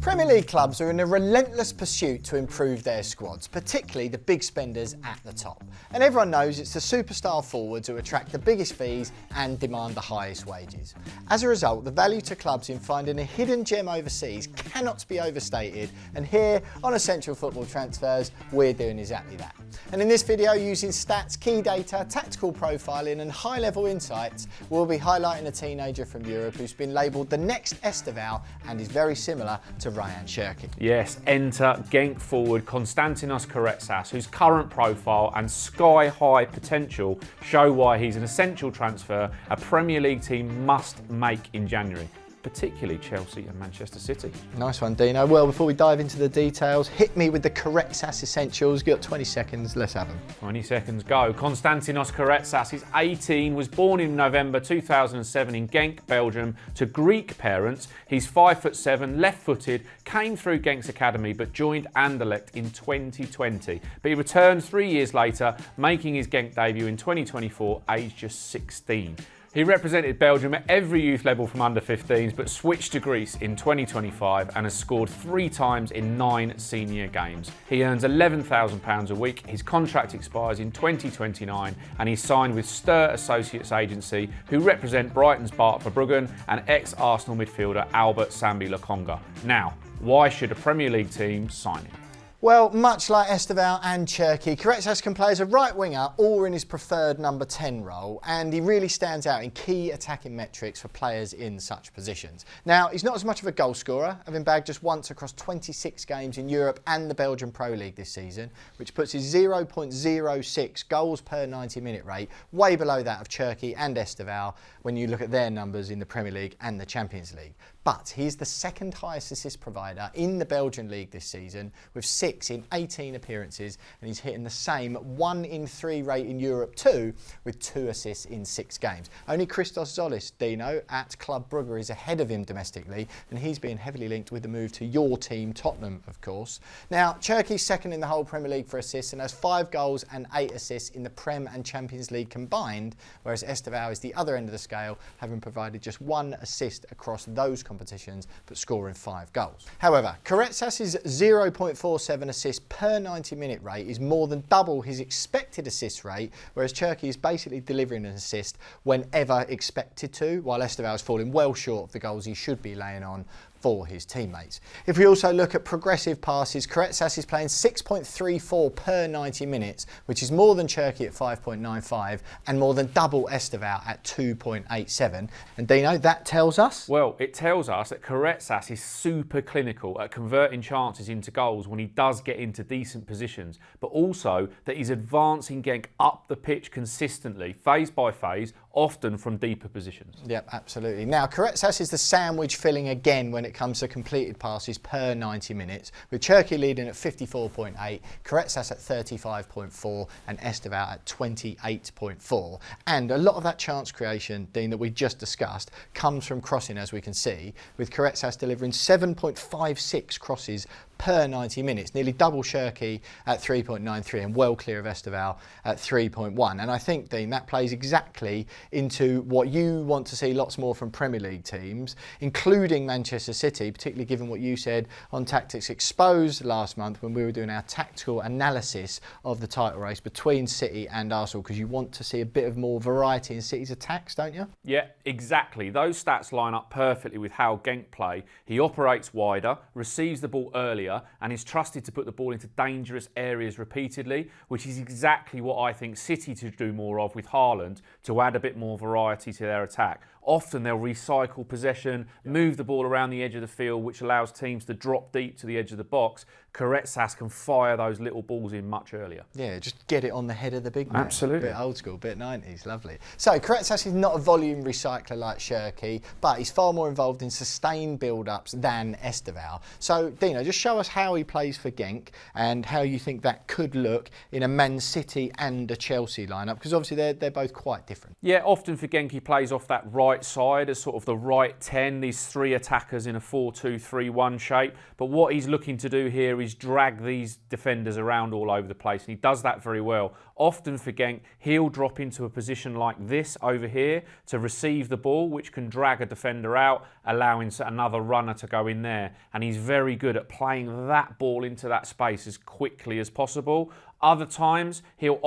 Premier League clubs are in a relentless pursuit to improve their squads, particularly the big spenders at the top. And everyone knows it's the superstar forwards who attract the biggest fees and demand the highest wages. As a result, the value to clubs in finding a hidden gem overseas cannot be overstated, and here on Essential Football Transfers, we're doing exactly that. And in this video, using stats, key data, tactical profiling and high-level insights, we'll be highlighting a teenager from Europe who's been labelled the next Estevao and is very similar to Rayan Cherki. Yes, enter Genk forward Konstantinos Karetsas, whose current profile and sky-high potential show why he's an essential transfer a Premier League team must make in January, particularly Chelsea and Manchester City. Nice one, Dino. Well, before we dive into the details, hit me with the Karetsas essentials. You've got 20 seconds, let's have them. 20 seconds go. Konstantinos Karetsas is 18, was born in November 2007 in Genk, Belgium, to Greek parents. He's 5'7", left-footed, came through Genk's academy but joined Anderlecht in 2020. But he returned 3 years later, making his Genk debut in 2024, aged just 16. He represented Belgium at every youth level from under 15s, but switched to Greece in 2025 and has scored 3 times in 9 senior games. He earns £11,000 a week. His contract expires in 2029 and he's signed with Stir Associates Agency, who represent Brighton's Bart Verbruggen and ex-Arsenal midfielder Albert Sambi Lokonga. Now, why should a Premier League team sign him? Well, much like Estevao and Cherki, Karetsas can play as a right winger or in his preferred number 10 role, and he really stands out in key attacking metrics for players in such positions. Now, he's not as much of a goal scorer, having bagged just once across 26 games in Europe and the Belgian Pro League this season, which puts his 0.06 goals per 90-minute rate way below that of Cherki and Estevao when you look at their numbers in the Premier League and the Champions League. But he's the second highest assist provider in the Belgian League this season, with 6 in 18 appearances, and he's hitting the same 1 in 3 rate in Europe too, with 2 assists in 6 games. Only Christos Zolis, Dino, at Club Brugge is ahead of him domestically, and he's being heavily linked with the move to your team, Tottenham, of course. Now, Cherki's second in the whole Premier League for assists and has 5 goals and 8 assists in the Prem and Champions League combined, whereas Estevao is the other end of the scale, having provided just 1 assist across those competitions, but scoring 5 goals. However, Karetsas' 0.47 assists per 90-minute rate is more than double his expected assist rate, whereas Cherki is basically delivering an assist whenever expected to, while Estevao is falling well short of the goals he should be laying on for his teammates. If we also look at progressive passes, Karetsas is playing 6.34 per 90 minutes, which is more than Cherki at 5.95 and more than double Estevao at 2.87. And Dino, that tells us? Well, it tells us that Karetsas is super clinical at converting chances into goals when he does get into decent positions, but also that he's advancing Genk up the pitch consistently, phase by phase, often from deeper positions. Yep, absolutely. Now, Karetsas is the sandwich filling again when it comes to completed passes per 90 minutes, with Cherki leading at 54.8, Karetsas at 35.4 and Estevao at 28.4. And a lot of that chance creation, Dean, that we just discussed comes from crossing, as we can see, with Karetsas delivering 7.56 crosses per 90 minutes, nearly double Cherki at 3.93 and well clear of Estevao at 3.1. And I think, Dean, that plays exactly into what you want to see lots more from Premier League teams, including Manchester City, particularly given what you said on Tactics Exposed last month when we were doing our tactical analysis of the title race between City and Arsenal, because you want to see a bit of more variety in City's attacks, don't you? Yeah, exactly. Those stats line up perfectly with how Genk play. He operates wider, receives the ball earlier, and is trusted to put the ball into dangerous areas repeatedly, which is exactly what I think City to do more of with Haaland to add a bit more variety to their attack. Often they'll recycle possession, move the ball around the edge of the field, which allows teams to drop deep to the edge of the box. Karetsas can fire those little balls in much earlier. Yeah, just get it on the head of the big man. Absolutely. Bit old school, bit 90s, lovely. So Karetsas is not a volume recycler like Cherki, but he's far more involved in sustained build-ups than Estevao. So Dino, just show us how he plays for Genk and how you think that could look in a Man City and a Chelsea lineup, because obviously they're both quite different. Yeah, often for Genk he plays off that right right side as sort of the right 10, these three attackers in a 4-2-3-1 shape. But what he's looking to do here is drag these defenders around all over the place, and he does that very well. Often for Genk, he'll drop into a position like this over here to receive the ball, which can drag a defender out, allowing another runner to go in there. And he's very good at playing that ball into that space as quickly as possible. Other times, he'll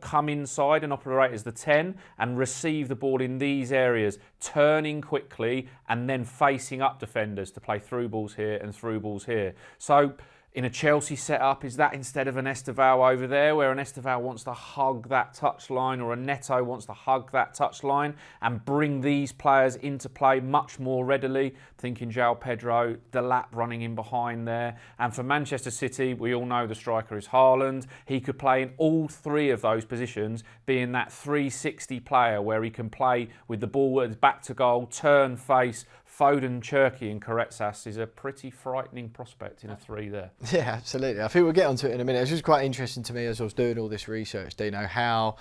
come inside and operate as the 10 and receive the ball in these areas, turning quickly and then facing up defenders to play through balls here and through balls here. So, in a Chelsea setup, is that instead of an Estevao over there, where an Estevao wants to hug that touchline, or a Neto wants to hug that touchline and bring these players into play much more readily? Thinking João Pedro, Delap running in behind there. And for Manchester City, we all know the striker is Haaland. He could play in all three of those positions, being that 360 player where he can play with the ball back to goal, turn, face. Foden, Cherki and Karetsas is a pretty frightening prospect in a three there. Yeah, absolutely. I think we'll get onto it in a minute. It's just quite interesting to me as I was doing all this research, Dino, how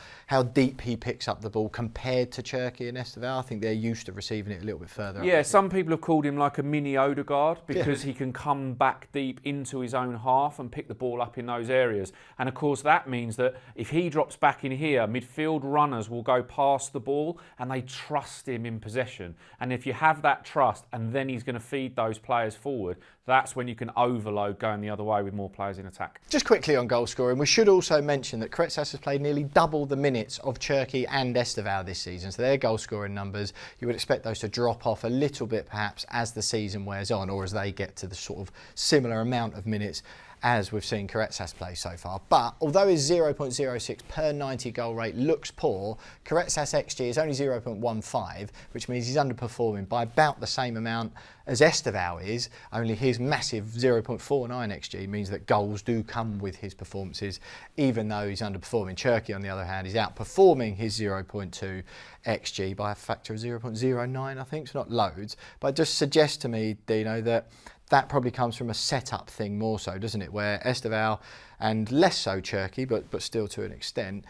deep he picks up the ball compared to Cherki and Estevao. I think they're used to receiving it a little bit further. Yeah, some people have called him like a mini Odegaard because he can come back deep into his own half and pick the ball up in those areas. And of course that means that if he drops back in here, midfield runners will go past the ball and they trust him in possession. And if you have that trust, and then he's going to feed those players forward, that's when you can overload going the other way with more players in attack. Just quickly on goal scoring, we should also mention that Karetsas has played nearly double the minutes of Cherki and Estevao this season, so their goal scoring numbers, you would expect those to drop off a little bit perhaps as the season wears on, or as they get to the sort of similar amount of minutes as we've seen Karetsas play so far. But although his 0.06 per 90 goal rate looks poor, Karetsas XG is only 0.15, which means he's underperforming by about the same amount as Estevao is, only his massive 0.49 XG means that goals do come with his performances, even though he's underperforming. Cherki, on the other hand, is outperforming his 0.2 XG by a factor of 0.09, I think. It's not loads, but it just suggests to me, Dino, that probably comes from a setup thing more so, doesn't it? Where Estevao, and less so Cherki, but still to an extent,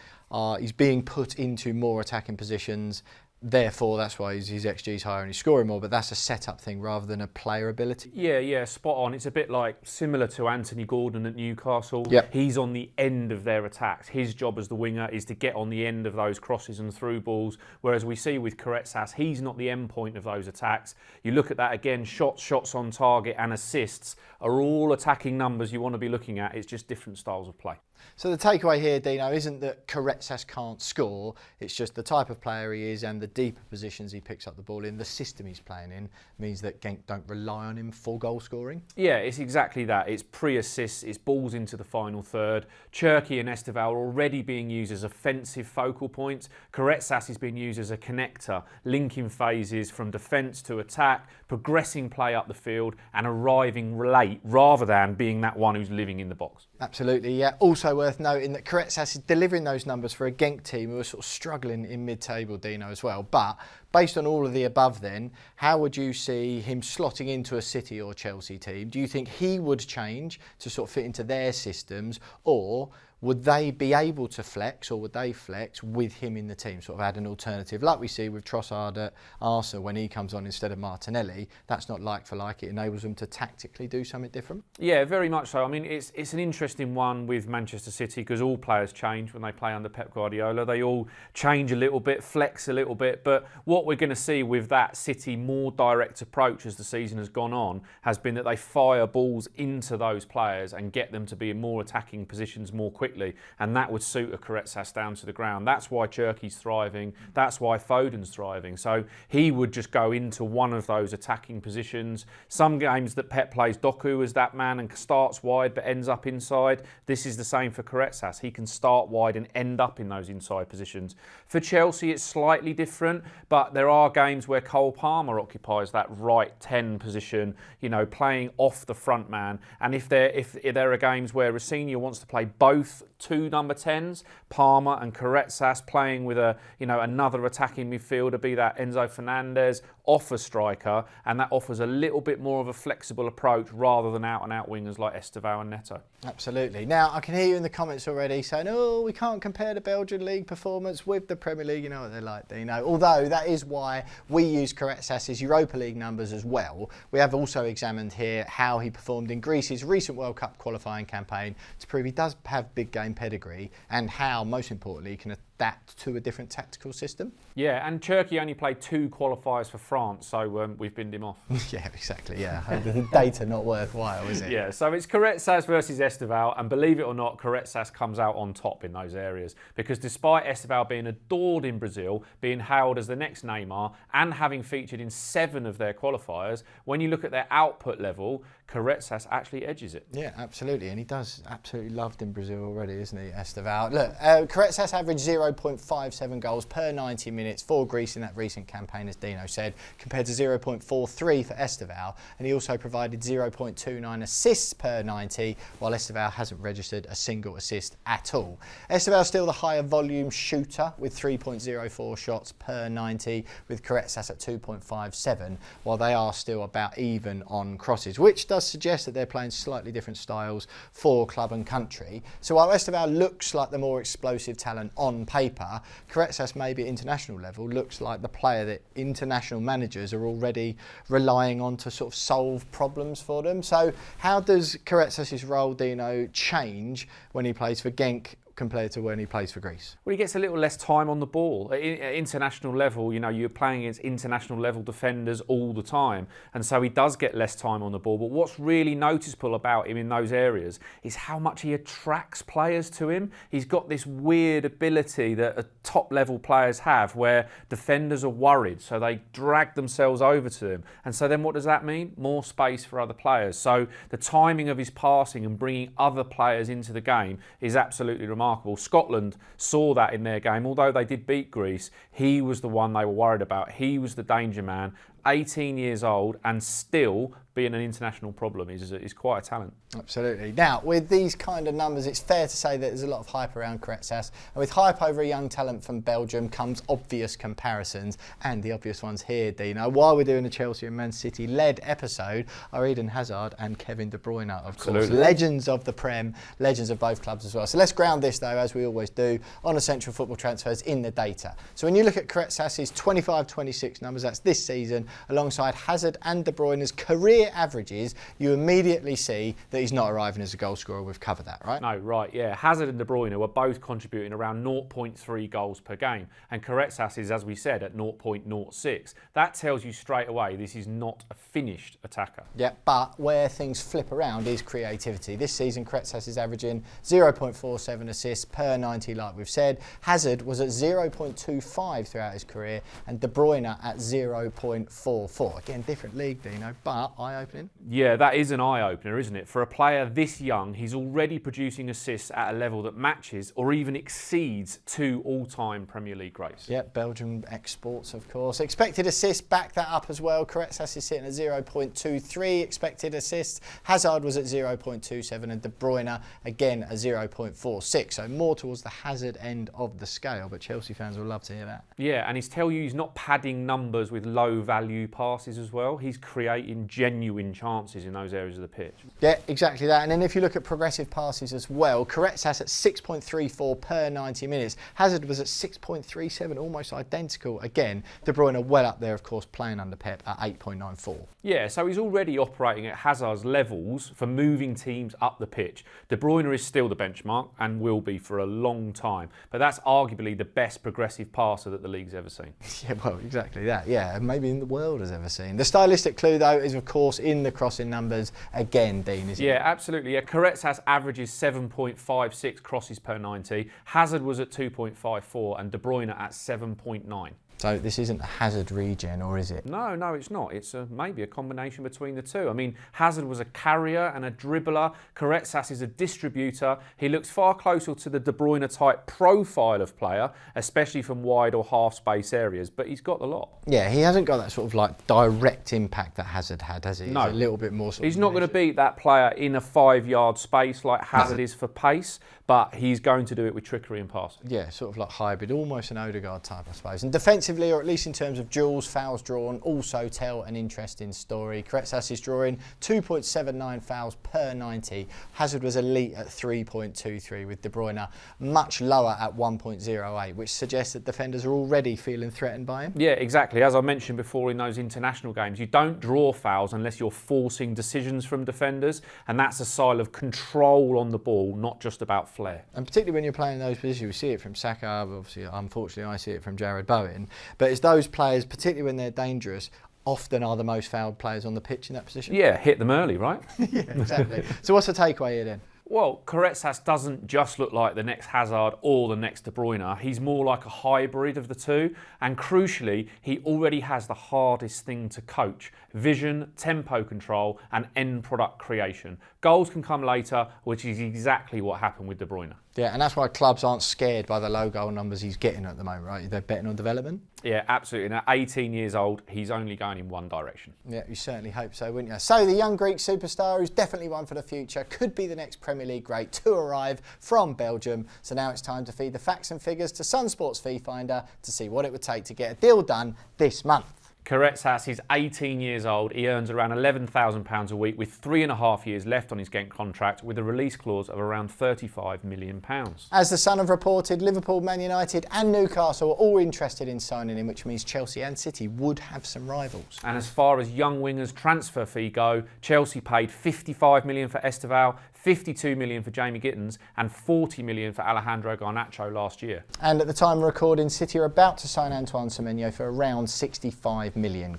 he's being put into more attacking positions. Therefore, that's why his XG is higher and he's scoring more, but that's a setup thing rather than a player ability. Yeah, spot on. It's a bit like similar to Anthony Gordon at Newcastle. Yep. He's on the end of their attacks. His job as the winger is to get on the end of those crosses and through balls, whereas we see with Karetsas, he's not the end point of those attacks. You look at that again, shots on target and assists are all attacking numbers you want to be looking at. It's just different styles of play. So the takeaway here, Dino, isn't that Karetsas can't score, it's just the type of player he is and the deeper positions he picks up the ball in, the system he's playing in, means that Genk don't rely on him for goal scoring. Yeah, it's exactly that. It's pre-assists, it's balls into the final third. Cherki and Estevao are already being used as offensive focal points. Karetsas is being used as a connector, linking phases from defence to attack, progressing play up the field and arriving late rather than being that one who's living in the box. Absolutely, yeah. Also worth noting that Karetsas is delivering those numbers for a Genk team who are sort of struggling in mid-table, Dino, as well. But based on all of the above then, how would you see him slotting into a City or Chelsea team? Do you think he would change to sort of fit into their systems, or would they be able to flex, or would they flex with him in the team, sort of add an alternative? Like we see with Trossard at Arsenal when he comes on instead of Martinelli, that's not like for like, it enables them to tactically do something different. Yeah, very much so. I mean, it's an interesting one with Manchester City because all players change when they play under Pep Guardiola. They all change a little bit, flex a little bit, but what we're going to see with that City more direct approach as the season has gone on has been that they fire balls into those players and get them to be in more attacking positions more quickly. And that would suit a Karetsas down to the ground. That's why Cherki's thriving. That's why Foden's thriving. So he would just go into one of those attacking positions. Some games that Pep plays Doku as that man and starts wide but ends up inside. This is the same for Karetsas. He can start wide and end up in those inside positions. For Chelsea, it's slightly different, but there are games where Cole Palmer occupies that right 10 position, you know, playing off the front man. And if there are games where Racing wants to play both two number 10s, Palmer and Karetsas playing with another attacking midfielder, be that Enzo Fernandez, off a striker, and that offers a little bit more of a flexible approach rather than out-and-out wingers like Estevao and Neto. Absolutely. Now, I can hear you in the comments already saying, oh, we can't compare the Belgian league performance with the Premier League. You know what they're like, Dino. Although that is is why we use Karetsas' Europa League numbers as well. We have also examined here how he performed in Greece's recent World Cup qualifying campaign to prove he does have big game pedigree, and how, most importantly, he can adapt to a different tactical system. Yeah, and Cherki only played 2 qualifiers for France, so we've binned him off. Yeah, exactly, yeah. The data not worthwhile, is it? Yeah, so it's Karetsas versus Estevao, and believe it or not, Karetsas comes out on top in those areas, because despite Estevao being adored in Brazil, being hailed as the next Neymar, and having featured in 7 of their qualifiers, when you look at their output level, Karetsas actually edges it. Yeah, absolutely, and he does absolutely loved in Brazil already, isn't he, Estevao? Look, Karetsas averaged 0.57 goals per 90 minutes for Greece in that recent campaign, as Dino said, compared to 0.43 for Estevao, and he also provided 0.29 assists per 90, while Estevao hasn't registered a single assist at all. Estevao still the higher volume shooter with 3.04 shots per 90, with Karetsas at 2.57, while they are still about even on crosses, which does suggest that they're playing slightly different styles for club and country. So while Estevao looks like the more explosive talent on paper, Karetsas maybe at international level looks like the player that international managers are already relying on to sort of solve problems for them. So how does Karetsas' role, Dino, change when he plays for Genk compared to when he plays for Greece? Well, he gets a little less time on the ball. At international level, you know, you're playing against international level defenders all the time, and so he does get less time on the ball. But what's really noticeable about him in those areas is how much he attracts players to him. He's got this weird ability that top level players have, where defenders are worried, so they drag themselves over to him. And so then what does that mean? More space for other players. So the timing of his passing and bringing other players into the game is absolutely remarkable. Scotland saw that in their game. Although they did beat Greece, he was the one they were worried about. He was the danger man. 18 years old and still being an international problem is quite a talent. Absolutely. Now, with these kind of numbers, it's fair to say that there's a lot of hype around Karetsas. And with hype over a young talent from Belgium comes obvious comparisons, and the obvious ones here, Dino. While we're doing the Chelsea and Man City led episode, are Eden Hazard and Kevin De Bruyne, of course. Legends of the Prem, legends of both clubs as well. So let's ground this, though, as we always do, on essential football transfers in the data. So when you look at Karetsas' 25-26 numbers, that's this season, alongside Hazard and De Bruyne's career averages, you immediately see that he's not arriving as a goal scorer. We've covered that, right? No, right, yeah. Hazard and De Bruyne were both contributing around 0.3 goals per game, and Karetsas is, as we said, at 0.06. That tells you straight away this is not a finished attacker. Yeah, but where things flip around is creativity. This season, Karetsas is averaging 0.47 assists per 90, like we've said. Hazard was at 0.25 throughout his career, and De Bruyne at 0.44. Again, different league, Dino, but eye-opening. Yeah, that is an eye-opener, isn't it? For a player this young, he's already producing assists at a level that matches or even exceeds 2 all-time Premier League greats. Yeah, Belgium exports, of course. Expected assists back that up as well. Karetsas is sitting at 0.23 expected assists. Hazard was at 0.27 and De Bruyne again at 0.46. So more towards the Hazard end of the scale, but Chelsea fans will love to hear that. Yeah, and he's not padding numbers with low-value passes as well. He's creating genuine chances in those areas of the pitch. Yeah, exactly that. And then if you look at progressive passes as well, Karetsas at 6.34 per 90 minutes. Hazard was at 6.37, almost identical. Again, De Bruyne well up there, of course, playing under Pep at 8.94. Yeah, so he's already operating at Hazard's levels for moving teams up the pitch. De Bruyne is still the benchmark and will be for a long time, but that's arguably the best progressive passer that the league's ever seen. Yeah, well, exactly that. Yeah, maybe in the world has ever seen. The stylistic clue, though, is of course in the crossing numbers again, Dean, isn't it? Yeah, absolutely. Yeah, Karetsas averages 7.56 crosses per 90. Hazard was at 2.54 and De Bruyne at 7.9. So this isn't a Hazard regen, or is it? No, it's not. It's maybe a combination between the two. I mean, Hazard was a carrier and a dribbler. Karetsas is a distributor. He looks far closer to the De Bruyne type profile of player, especially from wide or half space areas, but he's got the lot. Yeah, he hasn't got that sort of like direct impact that Hazard had, has he? No. He's a little bit more sort He's of not going to beat that player in a 5-yard space like Hazard is for pace, but he's going to do it with trickery and passing. Yeah, sort of like hybrid, almost an Odegaard type, I suppose. And defensively, collectively, or at least in terms of duels, fouls drawn, also tell an interesting story. Karetsas is drawing 2.79 fouls per 90. Hazard was elite at 3.23, with De Bruyne much lower at 1.08, which suggests that defenders are already feeling threatened by him. Yeah, exactly. As I mentioned before in those international games, you don't draw fouls unless you're forcing decisions from defenders, and that's a sign of control on the ball, not just about flair. And particularly when you're playing in those positions, we see it from Saka, obviously, unfortunately I see it from Jared Bowen, but it's those players, particularly when they're dangerous, often are the most fouled players on the pitch in that position. Yeah, hit them early, right? Yeah, exactly. So what's the takeaway here then? Well, Karetsas doesn't just look like the next Hazard or the next De Bruyne. He's more like a hybrid of the two. And crucially, he already has the hardest thing to coach: vision, tempo control, and end product creation. Goals can come later, which is exactly what happened with De Bruyne. Yeah, and that's why clubs aren't scared by the low goal numbers he's getting at the moment, right? They're betting on development. Yeah, absolutely. And at 18 years old, he's only going in one direction. Yeah, you certainly hope so, wouldn't you? So the young Greek superstar, who's definitely one for the future, could be the next Premier League great to arrive from Belgium. So now it's time to feed the facts and figures to SunSport's Fee Finder to see what it would take to get a deal done this month. Karetsas is 18 years old. He earns around £11,000 a week with 3.5 years left on his Genk contract, with a release clause of around £35 million. As the Sun have reported, Liverpool, Man United and Newcastle are all interested in signing him, which means Chelsea and City would have some rivals. And as far as young wingers' transfer fee go, Chelsea paid £55 million for Estevao, £52 million for Jamie Gittins and £40 million for Alejandro Garnacho last year. And at the time of recording, City are about to sign Antoine Semenyo for around £65 million.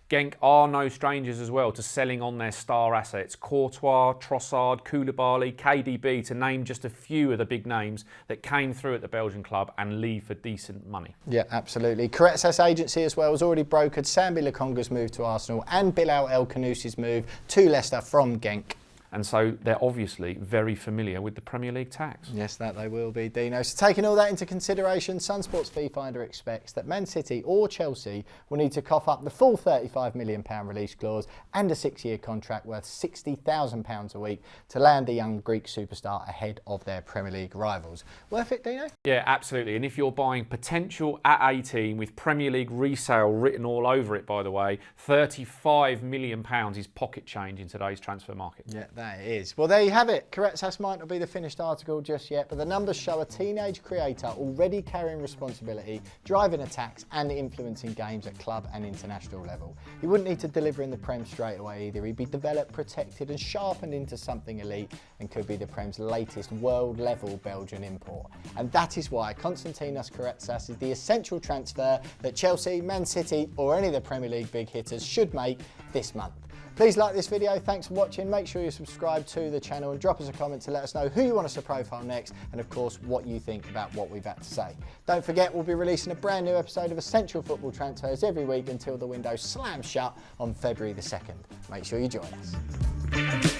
Genk are no strangers as well to selling on their star assets: Courtois, Trossard, Koulibaly, KDB, to name just a few of the big names that came through at the Belgian club and leave for decent money. Yeah, absolutely. Karetsas agency as well has already brokered Sambi Lokonga's move to Arsenal and Bilal El Khanoussi's move to Leicester from Genk. And so they're obviously very familiar with the Premier League tax. Yes, that they will be, Dino. So taking all that into consideration, SunSport's Fee Finder expects that Man City or Chelsea will need to cough up the full £35 million release clause and a 6-year contract worth £60,000 a week to land the young Greek superstar ahead of their Premier League rivals. Worth it, Dino? Yeah, absolutely. And if you're buying potential at 18 with Premier League resale written all over it, by the way, £35 million is pocket change in today's transfer market. Yeah, that it is. Well, there you have it. Karetsas might not be the finished article just yet, but the numbers show a teenage creator already carrying responsibility, driving attacks and influencing games at club and international level. He wouldn't need to deliver in the Prem straight away either. He'd be developed, protected and sharpened into something elite and could be the Prem's latest world-level Belgian import. And that is why Konstantinos Karetsas is the essential transfer that Chelsea, Man City or any of the Premier League big hitters should make this month. Please like this video, thanks for watching, make sure you subscribe to the channel and drop us a comment to let us know who you want us to profile next and of course what you think about what we've had to say. Don't forget, we'll be releasing a brand new episode of Essential Football Transfers every week until the window slams shut on February the 2nd. Make sure you join us.